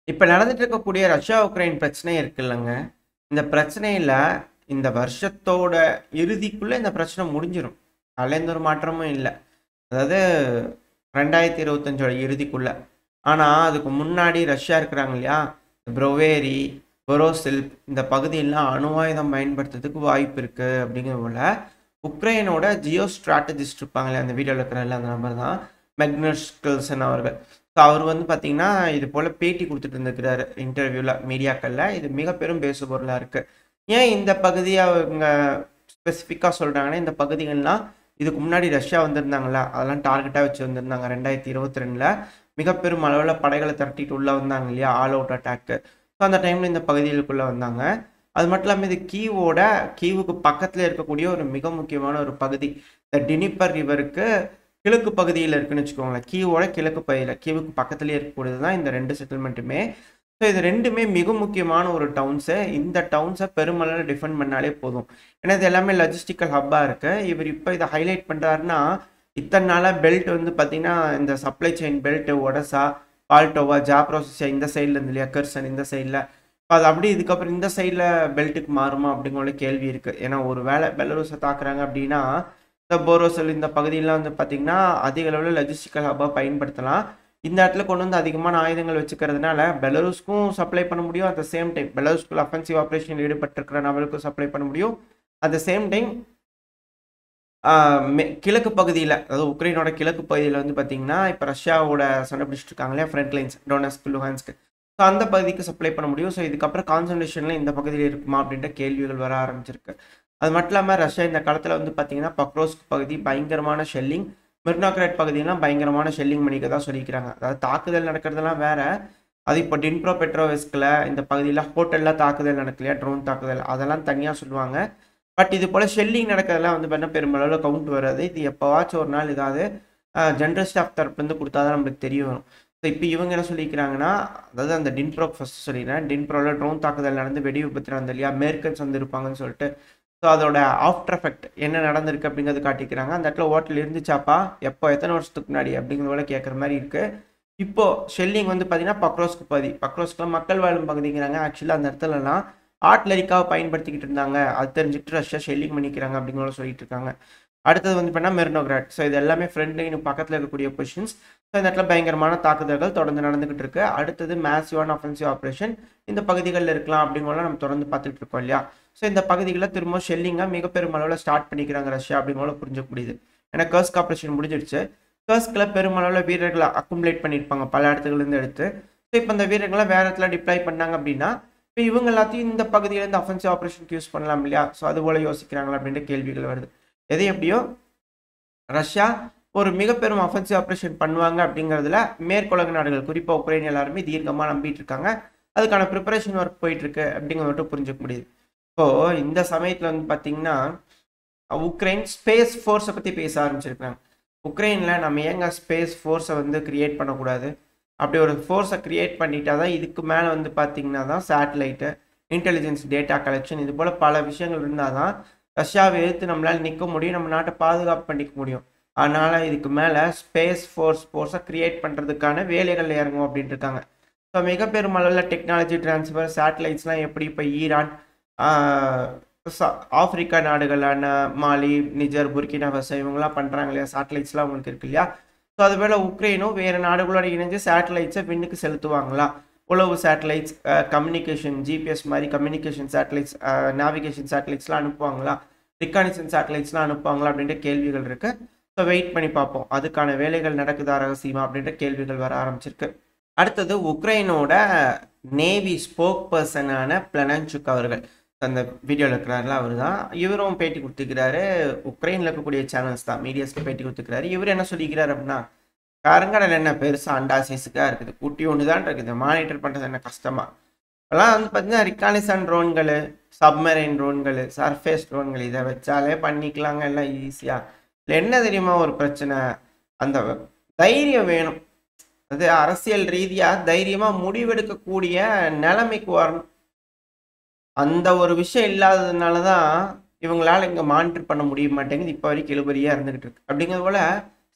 இப்ப நடந்துட்டு இருக்கக்கூடிய ரஷ்யா, உக்ரைன் பிரச்சனை இருக்குல்லங்க. இந்த பிரச்சனையில இந்த வருஷத்தோட இறுதிக்குள்ள இந்த பிரச்சனை முடிஞ்சிரும். அதுல எந்த ஒரு மாற்றமும் இல்ல. அதாவது 2025ஓட இறுதிக்குள்ள. ஆனா, அதுக்கு முன்னாடி ரஷ்யா இருக்கிறாங்க இல்லையா? ப்ரோவேரி, போரோசில் இந்த பகுதியெல்லாம் அணு ஆயுதம் பயன்படுத்துறதுக்கு வாய்ப்பு இருக்கு அப்படிங்கிறது போல, உக்ரைனோட ஜியோ ஸ்ட்ராட்டஜிஸ்ட் இருப்பாங்களே, அந்த வீடியோல இருக்கிற அந்த நபர் தான் மெக்னஸ்கல்சன் அவர்கள். ஸோ அவர் வந்து பார்த்தீங்கன்னா, இது போல பேட்டி குடுத்துட்டு இருந்திருக்கிறாரு இன்டர்வியூல, மீடியாக்கள்ல. இது மிக பெரும் பேசுபொருளா இருக்கு. ஏன் இந்த பகுதிய அவங்க ஸ்பெசிஃபிக்கா சொல்றாங்கன்னா, இந்த பகுதிகள்லாம் இதுக்கு முன்னாடி ரஷ்யா வந்திருந்தாங்கல்ல, அதெல்லாம் டார்கெட்டா வச்சு வந்திருந்தாங்க 2022ல. மிக பெரும் அளவுல படைகள திரட்டிட்டு உள்ள வந்தாங்க இல்லையா? All out attack. ஸோ அந்த டைம்ல இந்த பகுதிகளுக்குள்ள வந்தாங்க. அது மட்டும் இல்லாம இது கீவுக்கு பக்கத்துல இருக்கக்கூடிய ஒரு மிக முக்கியமான ஒரு பகுதி. இந்த டினிப்பர் ரிவருக்கு கிழக்கு பகுதியில இருக்குன்னு வச்சுக்கோங்களேன். கீவோட கிழக்கு பகுதியில, கீவுக்கு பக்கத்திலேயே இருக்கக்கூடியது தான் இந்த 2 செட்டில்மெண்ட்டுமே. ஸோ இது 2மே மிக முக்கியமான ஒரு டவுன்ஸு. இந்த டவுன்ஸ பெருமளவுல டிஃபெண்ட் பண்ணாலே போதும். ஏன்னா இது எல்லாமே லாஜிஸ்டிக்கல் ஹப்பா இருக்கு. இவர் இப்ப இத ஹைலைட் பண்றாருன்னா, இத்தன நாளா பெல்ட் வந்து பார்த்தீங்கன்னா, இந்த சப்ளை செயின் பெல்ட் ஒடசா, பால்டோவா, ஜாப்ரோசியா இந்த சைடுல இருந்து இல்லையா? கெர்சன் இந்த சைடுல. அது அப்படியே இதுக்கப்புறம் இந்த சைடுல பெல்ட்டுக்கு மாறுமா? அப்படிங்கிற ஒரு கேள்வி இருக்கு. ஏன்னா ஒரு வேளை பெலருஸ தாக்குறாங்க அப்படின்னா, இந்த போரோசில் இந்த பகுதியெல்லாம் வந்து பார்த்தீங்கன்னா, அதிக அளவுல லாஜிஸ்டிக்கல் ஹப்பா பயன்படுத்தலாம். இந்த இடத்துல கொண்டு வந்து அதிகமான ஆயுதங்கள் வச்சுக்கிறதுனால, பெலருஸ்க்கும் சப்ளை பண்ண முடியும். அட் த சேம் டைம் பெலருஸ்குள்ள அஃபென்சிவ் ஆப்பரேஷன்ல ஈடுபட்டிருக்கிற நபருக்கும் சப்ளை பண்ண முடியும். அட் த சேம் டைம் ஆ கிழக்கு பகுதியில, அதாவது உக்ரைனோட கிழக்கு பகுதியில வந்து பார்த்தீங்கன்னா, இப்ப ரஷ்யாவோட சண்டை பிடிச்சிட்டு இருக்காங்க இல்லையா? Front lines Donetsk, Luhansk. So அந்த பகுதிக்கு சப்ளை பண்ண முடியும். ஸோ இதுக்கப்புறம் கான்சன்ட்ரேஷன்ல இந்த பகுதியில இருக்குமா? அப்படின்ற கேள்விகள் வர ஆரம்பிச்சிருக்கு. அது மட்டும் இல்லாம ரஷ்யா இந்த காலத்துல வந்து பார்த்தீங்கன்னா, பக்ரோஸ்க் பகுதி பயங்கரமான ஷெல்லிங், மிர்னோகிராட் பகுதியெல்லாம் பயங்கரமான ஷெல்லிங் பண்ணிக்கிறதா சொல்லிக்கிறாங்க. அதாவது தாக்குதல் நடக்கிறதெல்லாம் வேற. அது இப்போ டின்ப்ரோ பெட்ரோவிஸ்க்ல இந்த பகுதியில ஹோட்டல்ல தாக்குதல் நடக்கலையா? ட்ரோன் தாக்குதல் அதெல்லாம் தனியா சொல்லுவாங்க. பட் இது போல ஷெல்லிங் நடக்கிறதெல்லாம் வந்து பார்த்தீங்கன்னா, பெருமளவுல கவுண்ட் வராது. இது எப்பவாச்சும் ஒரு நாள் ஏதாவது ஜெனரல் ஸ்டாஃப் தரப்புலேருந்து குடுத்தா தான் நம்மளுக்கு தெரிய வரும். ஸோ இப்போ இவங்க என்ன சொல்லிக்கிறாங்கன்னா, அதாவது அந்த டின்ப்ரோக்கு ஃபர்ஸ்ட் சொல்லிடுறேன். டின்ப்ரோல ட்ரோன் தாக்குதல் நடந்து வெடி விபத்து நடந்தது இல்லையா? அமெரிக்கன்ஸ் வந்திருப்பாங்கன்னு சொல்லிட்டு. ஸோ அதோட ஆஃப்டர் எஃபெக்ட் என்ன நடந்திருக்கு அப்படிங்கிறது காட்டிக்கிறாங்க. அந்த இடத்துல ஹோட்டல் இருந்துச்சாப்பா? எப்போ? எத்தனை வருஷத்துக்கு முன்னாடி? அப்படிங்கிறத போல கேட்குற மாதிரி இருக்கு. இப்போ ஷெல்லிங் வந்து பார்த்தீங்கன்னா, பக்ரோஸ்க் பகுதி. பக்ரோஸ்க்ல மக்கள் வாழும் பகுதிங்கிறாங்க. ஆக்சுவலா அந்த இடத்துலலாம் ஆர்ட்லரிக்காக பயன்படுத்திக்கிட்டு இருந்தாங்க. அது தெரிஞ்சுக்கிட்டு ரஷ்யா ஷெல்லிங் பண்ணிக்கிறாங்க அப்படிங்கிற சொல்லிட்டு இருக்காங்க. அடுத்தது வந்து பார்த்தீங்கன்னா மெர்னோகிராட். ஸோ இது எல்லாமே ஃப்ரண்ட் லைன் பக்கத்தில் இருக்கக்கூடிய பொசிஷன்ஸ். ஸோ இந்த இடத்துல பயங்கரமான தாக்குதல்கள் தொடர்ந்து நடந்துகிட்டு இருக்கு. அடுத்தது மேசிவான அஃபென்சிவ் ஆப்ரேஷன் இந்த பகுதிகளில் இருக்கலாம் அப்படிங்கிறத நம்ம தொடர்ந்து பார்த்துட்டு இருக்கோம் இல்லையா? ஸோ இந்த பகுதிகளில் திரும்ப ஷெல்லிங்காக மிக பெருமளவில் ஸ்டார்ட் பண்ணிக்கிறாங்க ரஷ்யா அப்படிங்கிற புரிஞ்சக்கூடியது. ஏன்னா கர்ஸ்க் ஆப்ரேஷன் முடிஞ்சிடுச்சு. கர்ஸ்கில் பெருமளவில் வீரர்களை அக்குமுலேட் பண்ணியிருப்பாங்க பல இடத்துலேருந்து எடுத்து. ஸோ இப்போ இந்த வீரர்களை வேற இடத்துல டிப்ளாய் பண்ணாங்க அப்படின்னா, இப்போ இவங்க எல்லாத்தையும் இந்த பகுதியிலேருந்து அஃபென்சிவ் ஆப்ரேஷனுக்கு யூஸ் பண்ணலாம் இல்லையா? ஸோ அது போல யோசிக்கிறாங்களா அப்படின்ற கேள்விகள் வருது. எது எப்படியோ ரஷ்யா ஒரு மிக பெரும் அஃபென்சிவ் ஆப்ரேஷன் பண்ணுவாங்க அப்படிங்கிறதுல மேற்குலக நாடுகள் குறிப்பாக உக்ரைன் எல்லாருமே தீர்க்கமாக நம்பிட்டு இருக்காங்க. அதுக்கான ப்ரிப்பரேஷன் ஒர்க் போயிட்டு இருக்கு அப்படிங்கிறத மட்டும் புரிஞ்சுக்க முடியுது. இப்போ இந்த சமயத்தில் வந்து பார்த்தீங்கன்னா, உக்ரைன் ஸ்பேஸ் ஃபோர்ஸை பற்றி பேச ஆரம்பிச்சிருக்காங்க. உக்ரைனில் நம்ம ஏங்க ஸ்பேஸ் ஃபோர்ஸை வந்து கிரியேட் பண்ணக்கூடாது? அப்படி ஒரு ஃபோர்ஸை கிரியேட் பண்ணிட்டா தான் இதுக்கு மேலே வந்து பார்த்தீங்கன்னா தான் சேட்டலைட்டு, இன்டெலிஜென்ஸ், டேட்டா கலெக்ஷன் இது போல் பல விஷயங்கள் இருந்தால் தான் ரஷ்யாவை எதிர்த்து நம்மளால் நிற்க முடியும், நம்ம நாட்டை பாதுகாப்பு பண்ணிக்க முடியும். அதனால் இதுக்கு மேலே ஸ்பேஸ் ஃபோர்ஸை கிரியேட் பண்ணுறதுக்கான வேலைகள் இறங்கும் அப்படின்ட்டு இருக்காங்க. ஸோ மிக பெரும் அளவில் டெக்னாலஜி ட்ரான்ஸ்ஃபர், சேட்டலைட்ஸ்லாம் எப்படி இப்போ ஈரான், ஆப்பிரிக்கா நாடுகளான மாலி, நிஜர், புர்கினா ஃபசோ இவங்கெல்லாம் பண்ணுறாங்க இல்லையா? சேட்டலைட்ஸ்லாம் உங்களுக்கு இருக்கு இல்லையா? ஸோ அதுபோல் உக்ரைனும் வேறு நாடுகளோட இணைஞ்சு சேட்டலைட்ஸை விண்ணுக்கு செலுத்துவாங்களா? உளவு சேட்டலைட்ஸ், கம்யூனிகேஷன், ஜிபிஎஸ் மாதிரி கம்யூனிகேஷன் சேட்டலைட்ஸ், நேவிகேஷன் சேட்டலைட்ஸ்லாம் அனுப்புவாங்களா? ரிகானிசன் சேட்டலைட்ஸ்லாம் அனுப்புவாங்களா? அப்படின்ற கேள்விகள் இருக்கு. ஸோ வெயிட் பண்ணி பார்ப்போம். அதுக்கான வேலைகள் நடக்குதா ரகசியமா அப்படின்ற கேள்விகள் வர ஆரம்பிச்சிருக்கு. அடுத்தது உக்ரைனோட நேவி ஸ்போக் பர்சனான பிளனன்சுக் அவர்கள் அந்த வீடியோவில் இருக்கிறாருல அவர் தான். இவரும் பேட்டி கொடுத்துக்கிறாரு. உக்ரைனில் இருக்கக்கூடிய சேனல்ஸ் தான் மீடியாஸ்க்கு பேட்டி கொடுத்துக்கிறாரு. இவர் என்ன சொல்லிக்கிறார் அப்படின்னா, கருங்கடல் என்ன பெருசாக அண்டா சைஸுக்காக இருக்குது, குட்டி ஒன்று தான் இருக்குது, மானிட்டர் பண்ணுறது என்ன கஷ்டமா? இப்போலாம் வந்து பார்த்தீங்கன்னா ரிகானிசன் ட்ரோன்கள், சப்மரைன் ட்ரோன்கள், சர்ஃபேஸ் ட்ரோன்கள் இதை வச்சாலே பண்ணிக்கலாங்க எல்லாம் ஈஸியாக. இல்லை என்ன தெரியுமா ஒரு பிரச்சனை? அந்த தைரியம் வேணும். அது அரசியல் ரீதியாக தைரியமாக முடிவெடுக்கக்கூடிய நிலைமைக்கு வரணும். அந்த ஒரு விஷயம் இல்லாததுனால தான் இவங்களால இங்கே மானிட்டர் பண்ண முடிய மாட்டேங்குது. இப்போ வரைக்கும் இழுபறியாக இருந்துகிட்டு இருக்கு. அப்படிங்கிறது போல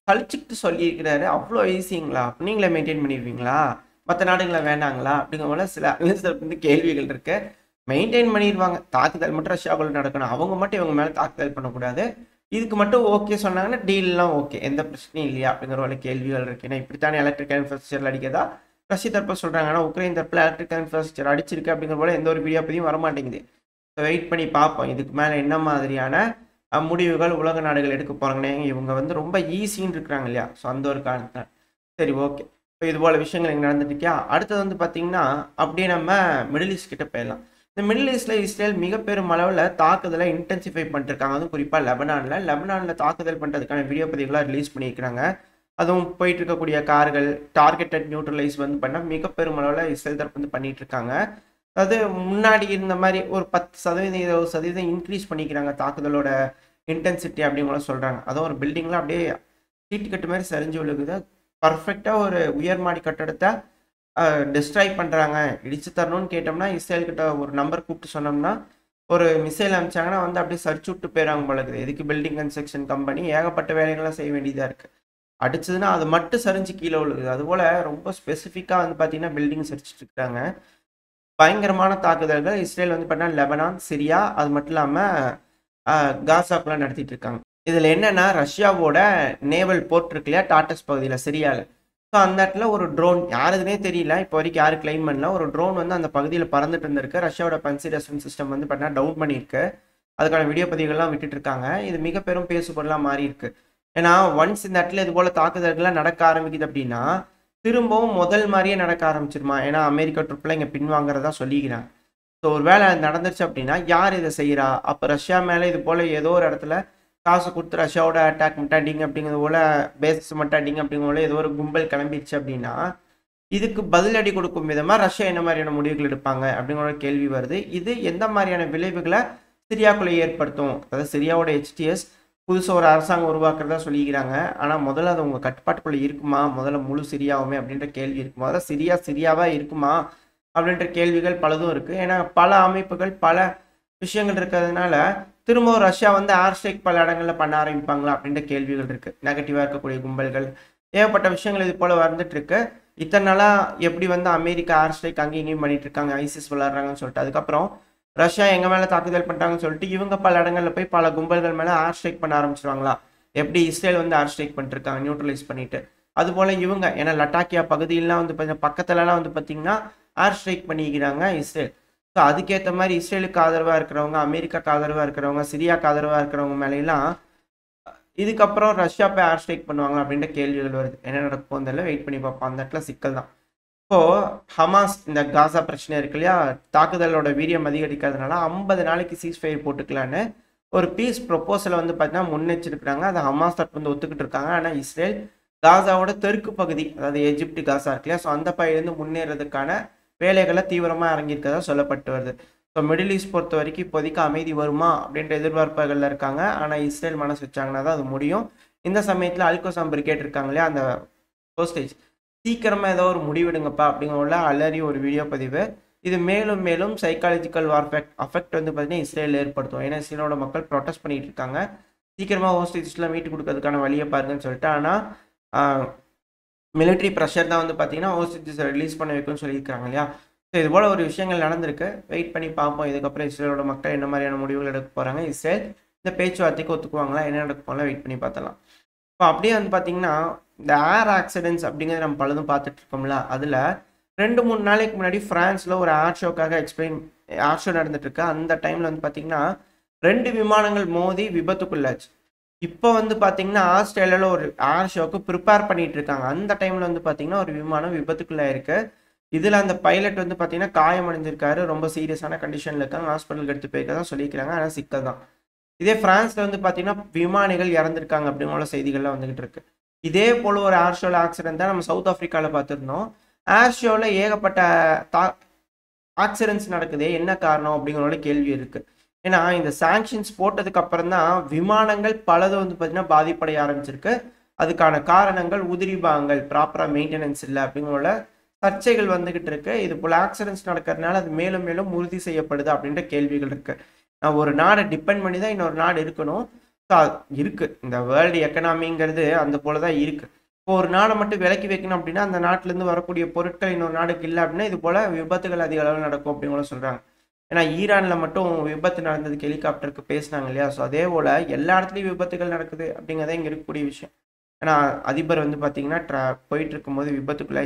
சலிச்சுக்கிட்டு சொல்லியிருக்கிறாரு. அவ்வளோ ஈஸிங்களா? நீங்களே மெயின்டைன் பண்ணிடுவீங்களா? மற்ற நாடுகளை வேண்டாங்களா அப்படிங்கிற போல சில அனலிஸ்ட் வந்து கேள்விகள் இருக்கு. மெயின்டைன் பண்ணிடுவாங்க, தாக்குதல் மட்டும் ரஷ்யாவுக்குள்ள நடக்கணும், அவங்க மட்டும் இவங்க மேலே தாக்குதல் பண்ணக்கூடாது, இதுக்கு மட்டும் ஓகே சொன்னாங்கன்னா டீல்லாம் ஓகே, எந்த பிரச்சனையும் இல்லையா அப்படிங்கிற ஒரு கேள்விகள் இருக்கு. ஏன்னா இப்படித்தானே எலக்ட்ரிக்கல் இன்ஃப்ராஸ்ட்ரக்சர் அடிக்கிறதா ரஷ்ய தரப்பு சொல்றாங்க. ஆனால் உக்ரைன் தரப்புல எலக்ட்ரிக்கல் இன்ஃப்ராஸ்ட்ரக்சர் அடிச்சிருக்கு அப்படிங்கிற போல எந்த ஒரு வீடியோ பதிவும் வரமாட்டேங்குது. வெயிட் பண்ணி பார்ப்போம் இதுக்கு மேலே என்ன மாதிரியான முடிவுகள் உலக நாடுகள் எடுக்க போறாங்கன்னு. இவங்க வந்து ரொம்ப ஈஸின்னு இருக்கிறாங்க இல்லையா, ஸோ அந்த ஒரு காரணத்தை. சரி, ஓகே. இப்போ இது போல விஷயங்கள் இங்கே நடந்துட்டு இருக்கியா. அடுத்தது வந்து பார்த்தீங்கன்னா அப்படியே நம்ம மிடில் ஈஸ்ட் கிட்ட போயிடலாம். இந்த மிடில் ஈஸ்ட்ல இஸ்ரேல் மிக பெரும் அளவில் தாக்குதலை இன்டென்சிஃபை பண்ணிருக்காங்க. அதுவும் குறிப்பாக லெபனானில் தாக்குதல் பண்ணுறதுக்கான வீடியோ பதிவுகளாக ரிலீஸ் பண்ணியிருக்கிறாங்க. அதுவும் போயிட்டு இருக்கக்கூடிய கார்கள் டார்கெட்டட் நியூட்ரலைஸ் வந்து பண்ணால் மிக பெரும் அளவில் இஸ்ரேல் தரப்பு வந்து பண்ணிட்டு இருக்காங்க. அதாவது முன்னாடி இருந்த மாதிரி ஒரு 10% 20% இன்க்ரீஸ் பண்ணிக்கிறாங்க தாக்குதலோட இன்டென்சிட்டி அப்படிங்கிற சொல்கிறாங்க. அதுவும் ஒரு பில்டிங்லாம் அப்படியே சீட்டு கட்டு மாதிரி சரிஞ்சு விழுகுது. பர்ஃபெக்டாக ஒரு உயர்மாடி கட்டடத்தை டிஸ்ட்ராய் பண்ணுறாங்க. இடிச்சு தரணும்னு கேட்டோம்னா இஸ்ரேல் கிட்ட ஒரு நம்பர் கூப்பிட்டு சொன்னோம்னா ஒரு மிசைல் அனுப்பிச்சாங்கன்னா வந்து அப்படியே சரிச்சு விட்டு போயிறாங்க போல இருக்குது. எதுக்கு பில்டிங் கன்ஸ்ட்ரக்ஷன் கம்பெனி ஏகப்பட்ட வேலைகள்லாம் செய்ய வேண்டியதாக இருக்குது. அடிச்சதுன்னா அது மட்டும் சரிஞ்சு கீழே விழுகுது. அதுபோல் ரொம்ப ஸ்பெசிஃபிக்காக வந்து பார்த்தீங்கன்னா பில்டிங் சரிச்சிட்டு இருக்காங்க. பயங்கரமான தாக்குதல்கள் இஸ்ரேல் வந்து பார்த்தீங்கன்னா லெபனான், சிரியா, அது மட்டும் இல்லாமல் காசாக்குள்ள நடத்திட்டு இருக்காங்க. இதில் என்னன்னா ரஷ்யாவோட நேவல் போர்ட் இருக்கு இல்லையா, டாட்டஸ் பகுதியில் சிரியாவில். ஸோ அந்த இடத்துல ஒரு ட்ரோன், யாருதுனே தெரியல இப்போ வரைக்கும், யாரும் கிளைம் பண்ணல, ஒரு ட்ரோன் வந்து அந்த பகுதியில் பறந்துட்டு இருந்திருக்கு. ரஷ்யாவோட கன்சிடரேஷன் சிஸ்டம் வந்து பார்த்தீங்கன்னா டவுன் பண்ணியிருக்கு. அதுக்கான வீடியோ பதிவுகள்லாம் விட்டுட்டு இருக்காங்க. இது மிக பெரும் பேசுபொருளாக மாறி இருக்கு. ஏன்னா ஒன்ஸ் இந்த இடத்துல இது போல தாக்குதல்கள்லாம் நடக்க ஆரம்பிக்குது அப்படின்னா திரும்பவும் முதல் மாதிரியே நடக்க ஆரம்பிச்சிருமா. ஏன்னா அமெரிக்கா ட்ரிப்லாம் இங்கே பின்வாங்கிறதா சொல்லிக்கிறாங்க. ஸோ ஒரு வேளை நடந்துருச்சு அப்படின்னா யார் இதை செய்கிறா? அப்போ ரஷ்யா மேலே இது போல் ஏதோ ஒரு இடத்துல காசு கொடுத்து ரஷ்யாவோட அட்டாக் மட்டும் அடிங்க அப்படிங்கிறது போல, பேஸ் மட்டும் அடிங்க அப்படிங்கிற போல ஏதோ ஒரு கும்பல் கிளம்பிடுச்சு அப்படின்னா இதுக்கு பதிலடி கொடுக்கும் விதமாக ரஷ்யா என்ன மாதிரியான முடிவுகள் எடுப்பாங்க அப்படிங்கிற ஒரு கேள்வி வருது. இது எந்த மாதிரியான விளைவுகளை சிரியாக்குள்ளே ஏற்படுத்தும்? அதாவது சிரியாவோட HTS புதுசாக ஒரு அரசாங்கம் உருவாக்குறதா சொல்லிக்கிறாங்க. ஆனால் முதல்ல அது உங்கள் கட்டுப்பாட்டுக்குள்ளே இருக்குமா? முதல்ல முழு சிரியாவுமே அப்படின்ற கேள்வி இருக்குமா? அதாவது சிரியாவாக இருக்குமா அப்படின்ற கேள்விகள் பலதும் இருக்குது. ஏன்னா பல அமைப்புகள் பல விஷயங்கள் இருக்கிறதுனால திரும்ப ரஷ்யா வந்து ஏர் ஸ்ட்ரைக் பல இடங்களில் பண்ண ஆரம்பிப்பாங்களா அப்படின்ற கேள்விகள் இருக்குது. நெகட்டிவாக இருக்கக்கூடிய கும்பல்கள் ஏகப்பட்ட விஷயங்கள் இது போல் வந்துட்டு இருக்கு. இத்தனை நாளாக எப்படி வந்து அமெரிக்கா ஏர் ஸ்ட்ரைக் அங்கேயும் இங்கேயும் பண்ணிட்டு இருக்காங்க, ஐசிஸ் விளாட்றாங்கன்னு சொல்லிட்டு, அதுக்கப்புறம் ரஷ்யா எங்கள் மேலே தாக்குதல் பண்ணுறாங்கன்னு சொல்லிட்டு இவங்க பல இடங்களில் போய் பல கும்பல்கள் மேலே ஏர் ஸ்ட்ரைக் பண்ண ஆரம்பிச்சிருவாங்களா? எப்படி இஸ்ரேல் வந்து ஏர் ஸ்ட்ரைக் பண்ணிருக்காங்க நியூட்ரலைஸ் பண்ணிட்டு, அதுபோல் இவங்க ஏன்னா லட்டாக்கியா பகுதியிலாம் வந்து பக்கத்துலலாம் வந்து பார்த்தீங்கன்னா ஏர் ஸ்ட்ரைக் பண்ணிக்கிறாங்க இஸ்ரேல். ஸோ அதுக்கேற்ற மாதிரி இஸ்ரேலுக்கு ஆதரவாக இருக்கிறவங்க, அமெரிக்காவுக்கு ஆதரவாக இருக்கிறவங்க, சிரியாவுக்கு ஆதரவாக இருக்கிறவங்க மேலாம் இதுக்கப்புறம் ரஷ்யா போய் ஏர் ஸ்ட்ரைக் பண்ணுவாங்க அப்படின்ற கேள்விகள் வருது. என்ன நடக்கும் தெரியல, வெயிட் பண்ணி பார்ப்போம். அந்த இடத்துல சிக்கல் தான். இப்போது ஹமாஸ் இந்த காசா பிரச்சனை இருக்கு இல்லையா, தாக்குதலோட வீரியம் அதிகரிக்கிறதுனால 50 நாளைக்கு சீஸ்ஃபயர் போட்டுக்கலான்னு ஒரு பீஸ் ப்ரொப்போசலை வந்து பார்த்தீங்கன்னா முன்னெச்சிருக்கிறாங்க. அதை ஹமாஸ் தரப்பு வந்து ஒத்துக்கிட்டு இருக்காங்க. ஆனால் இஸ்ரேல் காசாவோட தெற்கு பகுதி, அதாவது எஜிப்ட் காசா இருக்கு இல்லையா, ஸோ அந்த பகுதியிலேருந்து முன்னேறதுக்கான வேலைகளை தீவிரமாக இறங்கியிருக்கதா சொல்லப்பட்டு வருது. ஸோ மிடில் ஈஸ்ட் பொறுத்த வரைக்கும் இப்போதைக்கு அமைதி வருமா அப்படின்ற எதிர்பார்ப்புகளில் இருக்காங்க. ஆனால் இஸ்ரேல் மனசு வச்சாங்கன்னா தான் அது முடியும். இந்த சமயத்தில் அல்கோசாம் பிரிகேட் இருக்காங்க இல்லையா, அந்த போஸ்டேஜ் சீக்கிரமாக ஏதோ ஒரு முடிவெடுங்கப்பா அப்படிங்கிற அலறி ஒரு வீடியோ பதிவு. இது மேலும் மேலும் சைக்காலஜிக்கல் அஃபெக்ட் வந்து பார்த்தீங்கன்னா இஸ்ரேலில் ஏற்படுத்தும். ஏன்னா இஸ்ரேலோட மக்கள் ப்ரொட்டஸ்ட் பண்ணிட்டு இருக்காங்க, சீக்கிரமாக ஹோஸ்டேஜஸ்லாம் மீட்டு கொடுக்கறதுக்கான வழியை பாருங்கன்னு சொல்லிட்டு. ஆனால் மிலிட்ரி ப்ரெஷர் தான் வந்து பார்த்தீங்கன்னா ஹோஸ்டேஜஸ் ரிலீஸ் பண்ண வைக்கும்னு சொல்லியிருக்காங்க இல்லையா. ஸோ இது போல் ஒரு விஷயங்கள் நடந்திருக்கு. வெயிட் பண்ணி பார்ப்போம் இதுக்கப்புறம் இஸ்ரேலோட மக்கள் என்ன மாதிரியான முடிவுகள் எடுக்க போகிறாங்க. இஸ்ரேல் இந்த பேச்சுவார்த்தைக்கு ஒத்துக்குவாங்களா, என்ன நடக்க போகலாம் வெயிட் பண்ணி பார்த்தலாம். இப்போ அப்படியே வந்து பார்த்தீங்கன்னா இந்த ஏர் ஆக்சிடென்ட்ஸ் அப்படிங்கிறது நம்ம பலதும் பார்த்துட்டு இருக்கோம்ல, அதில் 2-3 நாளைக்கு முன்னாடி ஃப்ரான்ஸில் ஒரு ஏர் ஷோக்காக ஏர் ஷோ நடந்துட்டு இருக்கு. அந்த டைமில் வந்து பார்த்தீங்கன்னா 2 விமானங்கள் மோதி விபத்துக்குள்ளாச்சு. இப்போ வந்து பார்த்தீங்கன்னா ஆஸ்திரேலியாவில் ஒரு ஏர் ஷோக்கு ப்ரிப்பேர் பண்ணிட்டு இருக்காங்க. அந்த டைமில் வந்து பார்த்தீங்கன்னா ஒரு விமானம் விபத்துக்குள்ளாயிருக்கு. இதில் அந்த பைலட் வந்து பார்த்தீங்கன்னா காயமடைஞ்சிருக்காரு, ரொம்ப சீரியஸான கண்டிஷனில் இருக்காங்க, ஹாஸ்பிட்டலுக்கு எடுத்து போயிருக்கதான் சொல்லியிருக்காங்க. ஆனால் சிக்கல் தான். இதே ஃப்ரான்ஸில் வந்து பார்த்தீங்கன்னா விமானிகள் இறந்துருக்காங்க அப்படிங்கிற செய்திகள்லாம் வந்துகிட்டு இருக்கு. இதே போல் ஒரு ஏர் ஷோவில் ஆக்சிடென்ட் தான் நம்ம சவுத் ஆஃப்ரிக்காவில் பார்த்துருந்தோம். ஏர் ஷோவில் ஏகப்பட்ட ஆக்சிடென்ட்ஸ் நடக்குது, என்ன காரணம் அப்படிங்கிற கேள்வி இருக்குது. ஏன்னா இந்த சாங்ஷன்ஸ் போட்டதுக்கு அப்புறம் தான் விமானங்கள் பலது வந்து பார்த்தீங்கன்னா பாதிப்படைய ஆரம்பிச்சிருக்கு. அதுக்கான காரணங்கள் உதிரி பாகங்கள் ப்ராப்பராக மெயின்டெனன்ஸ் இல்லை அப்படிங்கிற சர்ச்சைகள் வந்துகிட்டு இருக்கு. இது போல் ஆக்சிடென்ட்ஸ் நடக்கிறதுனால அது மேலும் மேலும் உறுதி செய்யப்படுது அப்படின்ற கேள்விகள் இருக்கு. ஒரு நாடை டிபெண்ட் பண்ணி தான் இன்னொரு நாடு இருக்கணும். இருக்கு இந்த வேர்ல்டு எக்கனாமிங்கிறது அந்த போல தான் இருக்கு. இப்போ ஒரு நாட மட்டும் விலக்கி வைக்கணும் அப்படின்னா, அந்த நாட்டிலேருந்து வரக்கூடிய பொருட்கள் இன்னொரு நாடுக்கு இல்ல அப்படின்னா, இது போல விபத்துகள் அதிக அளவுல நடக்கும் அப்படின்னு கூட சொல்றாங்க. ஏன்னா ஈரான்ல மட்டும் விபத்து நடந்ததுக்கு ஹெலிகாப்டருக்கு பேசினாங்க இல்லையா? ஸோ அதே போல எல்லா இடத்துலயும் விபத்துகள் நடக்குது அப்படிங்கிறதே இங்க இருக்கக்கூடிய விஷயம். ஏன்னா அதிபர் வந்து பார்த்தீங்கன்னா, போயிட்டு இருக்கும்போது விபத்துக்குள்ள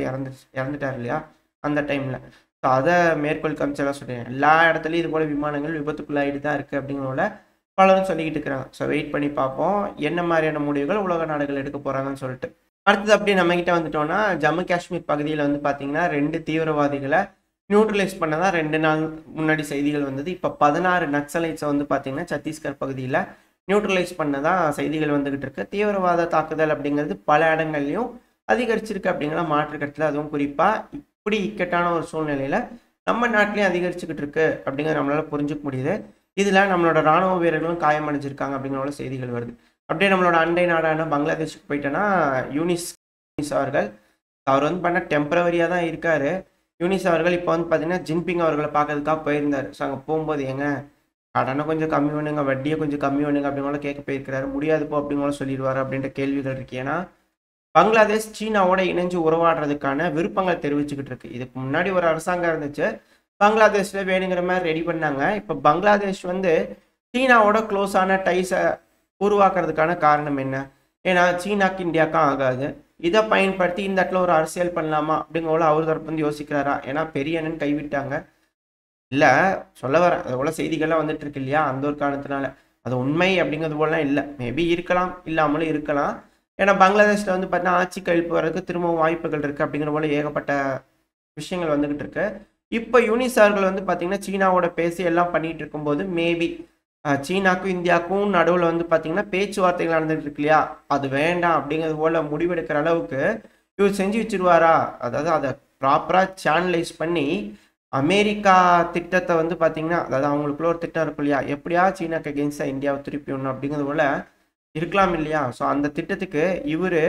இறந்துட்டார் இல்லையா? அந்த டைம்ல. ஸோ அத மேற்கோள் காமிச்சு எல்லாம் சொல்றேன். எல்லா இடத்துலயும் இது போல விமானங்கள் விபத்துக்குள்ளாயிட்டு தான் இருக்கு அப்படிங்கிறனால பலரும் சொல்லிக்கிட்டு இருக்கிறாங்க. ஸோ வெயிட் பண்ணி பார்ப்போம். என்ன மாதிரியான முடிவுகள் உலக நாடுகள் எடுக்க போறாங்கன்னு சொல்லிட்டு. அடுத்தது அப்படியே நம்மகிட்ட வந்துட்டோம்னா, ஜம்மு காஷ்மீர் பகுதியில வந்து பார்த்தீங்கன்னா, 2 தீவிரவாதிகள நியூட்ரலைஸ் பண்ணதா 2 நாள் முன்னாடி செய்திகள் வந்தது. இப்ப 16 நக்சலைட்ஸ வந்து பார்த்தீங்கன்னா, சத்தீஸ்கர் பகுதியில நியூட்ரலைஸ் பண்ணதா செய்திகள் வந்துகிட்டு இருக்கு. தீவிரவாத தாக்குதல் அப்படிங்கிறது பல இடங்கள்லயும் அதிகரிச்சிருக்கு அப்படிங்கிற மாற்று கருத்துல, அதுவும் குறிப்பா இப்படி இக்கட்டான ஒரு சூழ்நிலையில நம்ம நாட்டிலயும் அதிகரிச்சுக்கிட்டு இருக்கு அப்படிங்கிறத நம்மளால புரிஞ்சுக்க முடியுது. இதுல நம்மளோட ராணுவ வீரர்களும் காயமடைஞ்சிருக்காங்க அப்படிங்கிற செய்திகள் வருது. அப்படியே நம்மளோட அண்டை நாடான பங்களாதேஷுக்கு போயிட்டோன்னா, யூனிஸ் அவர்கள் அவர் வந்து பண்ண டெம்பரவரியா தான் இருக்காரு. யூனிஸ் அவர்கள் இப்போ வந்து பார்த்தீங்கன்னா, ஜின்பிங் அவர்கள பார்க்கறதுக்காக போயிருந்தாரு. ஸோ அங்க போம்போது, "ஏங்க கடன கொஞ்சம் கம்மி பண்ணுங்க, வட்டிய கொஞ்சம் கம்மி பண்ணுங்க" அப்படிங்கிற கேட்க போயிருக்கிறாரு. "முடியாது போ" அப்படிங்கிற சொல்லிருவாரு அப்படின்ற கேள்விகள் இருக்கு. ஏன்னா, பங்களாதேஷ் சீனாவோட இணைஞ்சு உறவாடுறதுக்கான விருப்பங்கள் தெரிவிச்சுக்கிட்டு இருக்கு. இதுக்கு முன்னாடி ஒரு அரசாங்கம் இருந்துச்சு. பங்களாதேஷ்ல வேணுங்கிற மாரி ரெடி பண்ணாங்க. இப்ப பங்களாதேஷ் வந்து சீனாவோட க்ளோஸான டைஸ உருவாக்குறதுக்கான காரணம் என்ன? ஏன்னா, சீனாக்கு இந்தியாவுக்கும் ஆகாது. இத பயன்படுத்தி இந்த இடத்துல ஒரு அரசியல் பண்ணலாமா? அப்படிங்கிற அவர் தரப்பு வந்து யோசிக்கிறாரா? ஏன்னா, பெரிய அண்ணன் கைவிட்டாங்க. இல்ல சொல்ல வரேன். அது போல செய்திகள்லாம் வந்துட்டு இருக்கு இல்லையா? அந்த ஒரு காரணத்தினால. அது உண்மை அப்படிங்கிறது போலலாம் இல்ல. மேபி இருக்கலாம், இல்லாமலும் இருக்கலாம். ஏன்னா, பங்களாதேஷ்ல வந்து பார்த்தீங்கன்னா, ஆட்சி கவிழ்ப்பு வர்றதுக்கு திரும்பவும் வாய்ப்புகள் இருக்கு அப்படிங்கிற போல ஏகப்பட்ட விஷயங்கள் வந்துகிட்டு இருக்கு. இப்ப யூனிஸ் அவர்கள் வந்து பார்த்தீங்கன்னா, சீனாவோட பேசி எல்லாம் பண்ணிட்டு இருக்கும்போது, மேபி சீனாக்கும், இந்தியாவுக்கும் நடுவுல வந்து பார்த்தீங்கன்னா, பேச்சுவார்த்தைகள் நடந்துட்டு இருக்கு இல்லையா? அது வேண்டாம் அப்படிங்கிறது போல முடிவெடுக்கிற அளவுக்கு இவர் செஞ்சு வச்சுருவாரா? அதாவது அத ப்ராப்பரா சேனலைஸ் பண்ணி, அமெரிக்கா திட்டத்த வந்து பார்த்தீங்கன்னா, அதாவது அவங்களுக்குள்ள ஒரு திட்டம் இருக்கும் இல்லையா? எப்படியாவது சீனாக்கு அகைன்ஸ்டா இந்தியாவ திருப்பி விடணும் அப்படிங்கிறது போல இருக்கலாம் இல்லையா? ஸோ அந்த திட்டத்துக்கு இவரு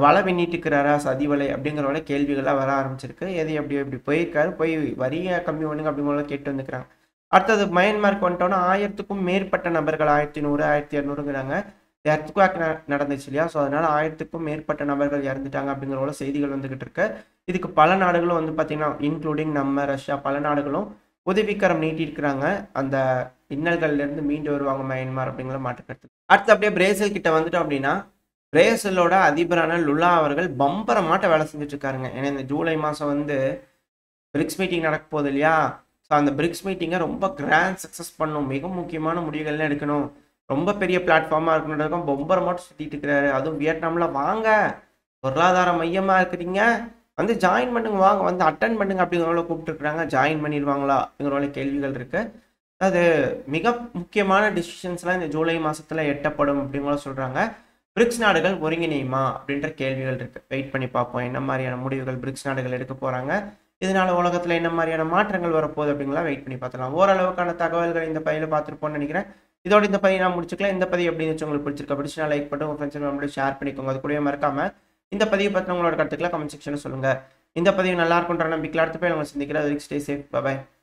வலை பின்னிட்டுருக்கிறாரா சதி வலை அப்படிங்கிற கேள்விகள்லாம் வர ஆரம்பிச்சிருக்கு. எது எப்படி எப்படி போயிருக்காரு, போய் வரிய கம்மி பண்ணுங்க அப்படிங்கிற கேட்டு வந்துக்கிறாங்க. அடுத்தது மயன்மார்க்கு வந்துட்டோம்னா 1000க்கும் மேற்பட்ட நபர்கள் 1100, 1200ங்கிறாங்க. எர்த்குவாக் நடந்துச்சு இல்லையா? ஸோ அதனால 1000க்கும் மேற்பட்ட நபர்கள் இறந்துட்டாங்க அப்படிங்கிற செய்திகள் வந்துகிட்டு இருக்கு. இதுக்கு பல நாடுகளும் வந்து பார்த்தீங்கன்னா, இன்க்ளூடிங் நம்ம, ரஷ்யா பல நாடுகளும் உதவிக்கரம் நீட்டியிருக்கிறாங்க. அந்த இன்னல்கள்ல இருந்து மீண்டு வருவாங்க மயன்மார் அப்படிங்கிற மாற்றுக்கருத்து. அடுத்து அப்படியே பிரேசில் கிட்ட வந்துட்டோம் அப்படின்னா, பிரேசிலோட அதிபரான லுலா அவர்கள் பம்பரமாட்ட வேலை செஞ்சுட்டு இருக்காருங்க. ஏன்னா இந்த ஜூலை மாசம் வந்து பிரிக்ஸ் மீட்டிங் நடக்க போகுது இல்லையா? ஸோ அந்த பிரிக்ஸ் மீட்டிங்கை ரொம்ப கிராண்ட் சக்ஸஸ் பண்ணணும். மிக முக்கியமான முடிவுகள்லாம் எடுக்கணும். ரொம்ப பெரிய பிளாட்ஃபார்மா இருக்கணும். பம்பரமாட்டம் சுத்திட்டு இருக்கிறாரு. அதுவும் வியட்நாம்ல வாங்க, பொருளாதார மையமா இருக்கிறீங்க, வந்து ஜாயின் பண்ணுங்க, வாங்க வந்து அட்டன் பண்ணுங்க அப்படிங்கிறவங்கள கூப்பிட்டுருக்காங்க. ஜாயின் பண்ணிடுவாங்களா அப்படிங்கிற கேள்விகள் இருக்கு. அது மிக முக்கியமான டிசிஷன்ஸ்லாம் இந்த ஜூலை மாசத்துல எட்டப்படும் அப்படிங்கிற சொல்றாங்க. பிரிக்ஸ் நாடுகள் ஒருங்கிணையுமா அப்படின்ற கேள்விகள் இருக்கு. வெயிட் பண்ணி பார்ப்போம். என்ன மாதிரியான முடிவுகள் பிரிக்ஸ் நாடுகள் எடுக்க போறாங்க, இதனால உலகத்துல என்ன மாதிரியான மாற்றங்கள் வரப்போகுது அப்படிங்கலாம் வெயிட் பண்ணி பார்த்துலாம். ஓரளவுக்கான தகவல்கள் இந்த பதில பார்த்துருப்போம்னு நினைக்கிறேன். இதோட இந்த பதிவு நான் முடிச்சுக்கலாம். இந்த பதிவு எப்படி இருந்துச்சு, உங்களுக்கு பிடிச்சிருக்கா? பிடிச்சா லைக் பண்ணிட்டு உங்க ஃப்ரெண்ட்ஸ் ஃபேமிலியோட ஷேர் பண்ணிக்கோங்க. அது கூடவே மறக்காம இந்த பதிவு பத்தின உங்களோட கருத்துக்களை கமெண்ட் செக்ஷன்ல சொல்லுங்க. இந்த பதிவு நல்லா இருக்கும்ன்ற நம்பிக்கையில அடுத்த போய் உங்களை சந்திக்கிறேன். Stay safe. பை.